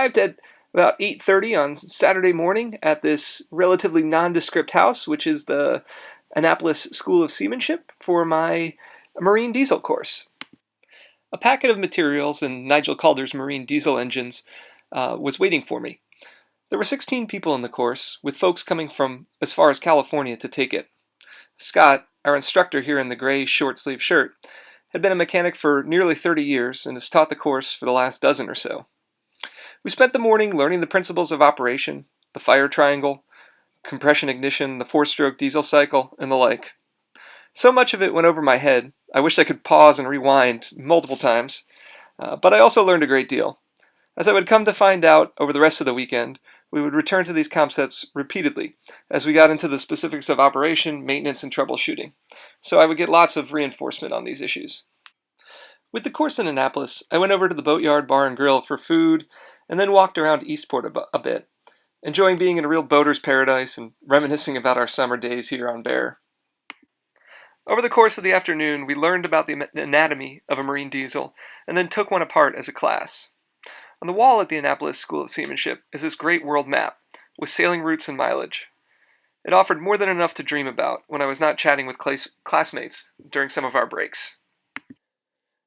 arrived at about 8:30 on Saturday morning at this relatively nondescript house, which is the Annapolis School of Seamanship, for my marine diesel course. A packet of materials and Nigel Calder's marine diesel engines was waiting for me. There were 16 people in the course, with folks coming from as far as California to take it. Scott, our instructor here in the gray short-sleeve shirt, had been a mechanic for nearly 30 years and has taught the course for the last dozen or so. We spent the morning learning the principles of operation, the fire triangle, compression ignition, the four-stroke diesel cycle, and the like. So much of it went over my head, I wished I could pause and rewind multiple times, but I also learned a great deal. As I would come to find out over the rest of the weekend, we would return to these concepts repeatedly as we got into the specifics of operation, maintenance, and troubleshooting, so I would get lots of reinforcement on these issues. With the course in Annapolis, I went over to the Boatyard Bar and Grill for food, and then walked around Eastport a bit, enjoying being in a real boater's paradise and reminiscing about our summer days here on Bear. Over the course of the afternoon, we learned about the anatomy of a marine diesel, and then took one apart as a class. On the wall at the Annapolis School of Seamanship is this great world map, with sailing routes and mileage. It offered more than enough to dream about when I was not chatting with classmates during some of our breaks.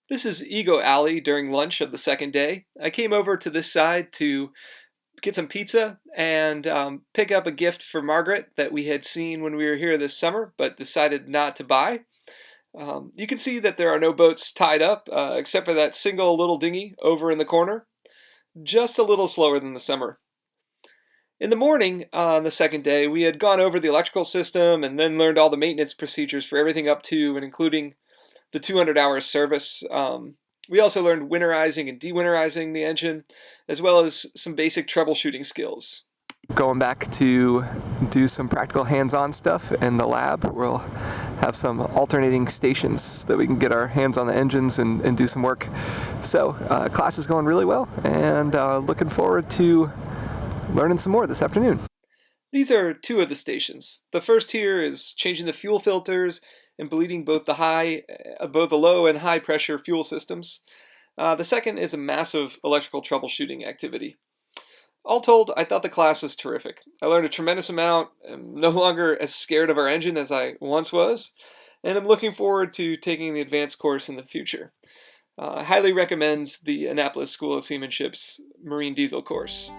This is Ego Alley during lunch of the second day. I came over to this side to get some pizza and pick up a gift for Margaret that we had seen when we were here this summer, but decided not to buy. You can see that there are no boats tied up, except for that single little dinghy over in the corner. Just a little slower than the summer. In the morning, on the second day, we had gone over the electrical system and then learned all the maintenance procedures for everything up to and including the 200-hour service. We also learned winterizing and dewinterizing the engine, as well as some basic troubleshooting skills. Going back to do some practical hands-on stuff in the lab. We'll have some alternating stations that we can get our hands on the engines and do some work. So class is going really well, and looking forward to learning some more this afternoon. These are two of the stations. The first here is changing the fuel filters and bleeding both the low and high pressure fuel systems. The second is a massive electrical troubleshooting activity. All told, I thought the class was terrific. I learned a tremendous amount. I'm no longer as scared of our engine as I once was, and I'm looking forward to taking the advanced course in the future. I highly recommend the Annapolis School of Seamanship's Marine Diesel course.